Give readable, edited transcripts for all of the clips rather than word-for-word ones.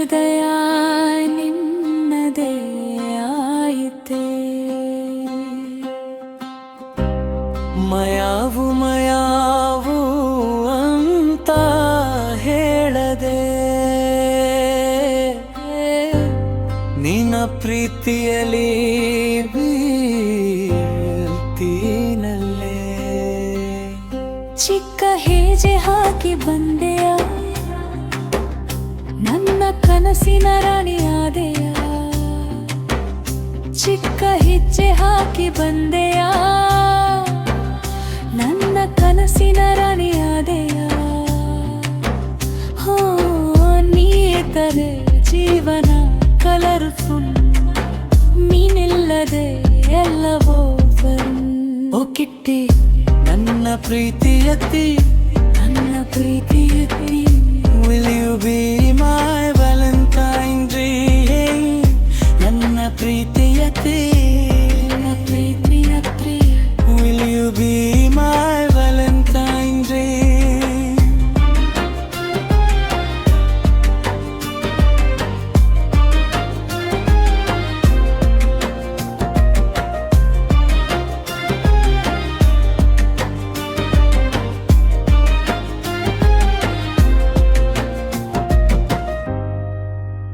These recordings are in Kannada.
ಹೃದಯ ನಿನ್ನದೇ ಆಯಿತೆ. ಮಯಾವು ಮಯಾವು ಅಂತ ಹೇಳದೆ ನಿನ್ನ ಪ್ರೀತಿಯಲ್ಲಿ ಬೀಳ್ತೀನಲ್ಲೇ. ಚಿಕ್ಕ ಹೆಜ್ಜೆ ಹಾಕಿ ಬಂದೆಯ, ನನ್ನ ಕನಸಿನ ರಾಣಿಯಾದೆಯ. ಚಿಕ್ಕ ಹೆಜ್ಜೆ ಹಾಕಿ ಬಂದೆಯ, ನನ್ನ ಕನಸಿನ ರಾಣಿಯಾದೆಯ. ಹೋ, ನೀ ಇದ್ದರೆ ಜೀವನ ಕಲರು ಫುಲ್, ನೀನಿಲ್ಲದೆ ಎಲ್ಲವೋ ಬನ್. ಓ ಕಿಟ್ಟಿ ನನ್ನ ಪ್ರೀತಿಯತ್ತಿ, ನನ್ನ ಪ್ರೀತಿಯತ್ತಿ. Will you be my Valentine dream? ನನ್ನ ಪ್ರೀತಿಯತ್ತಿ, ನನ್ನ ಪ್ರೀತಿಯತ್ತಿ. Will you be my Valentine dream?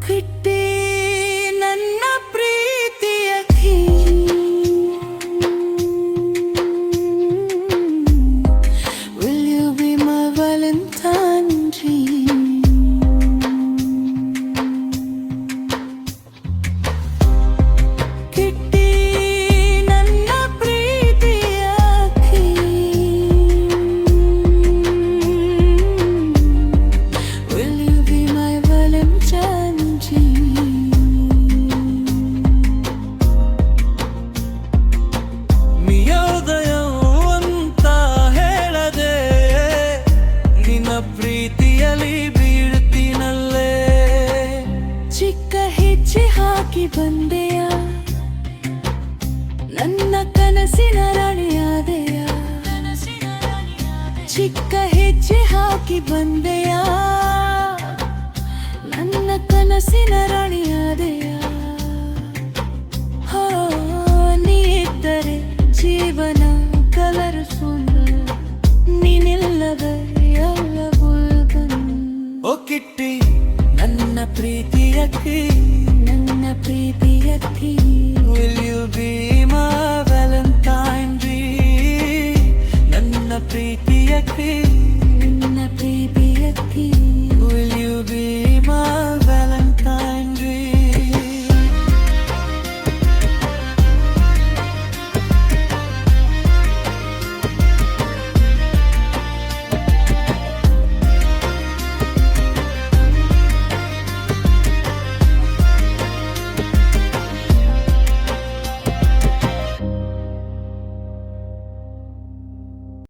Kitty ನನ್ನ ಪ್ರೀತಿಯತ್ತಿ. Will you be my Valentine dream? Kitty ನನ್ನ ಪ್ರೀತಿಯತ್ತಿ. Will you be my Valentine dream? ಮಿಯೋದಯವು ಅಂತ ಹೇಳದೆ ನಿನ್ನ ಪ್ರೀತಿಯಲ್ಲಿ ಬೀಳ್ತೀನಲ್ಲೇ. ಚಿಕ್ಕ ಹೆಜ್ಜೆ ಹಾಕಿ ಬಂದೆಯ, ನನ್ನ ಕನಸಿನ ರಾಣಿಯಾದೆಯ. ಚಿಕ್ಕ ಹೆಜ್ಜೆ ಹಾಕಿ ಬಂದೆಯ, ನನ್ನ ಕನಸಿನ ರಾಣಿಯಾದೆಯ. ಹೋ, ನೀ ಇದ್ದರೆ ಜೀವನ ಕಲರು ಸುಂದರ, ನೀನಿಲ್ಲದೆ ಎಲ್ಲವೂ ಬನ್. ಓ ಕಿಟ್ಟಿ ನನ್ನ ಪ್ರೀತಿಯತ್ತಿ, ನನ್ನ ಪ್ರೀತಿಯತ್ತಿ. Will you be my Valentine dream? ನನ್ನ ಪ್ರೀತಿಯತ್ತಿ.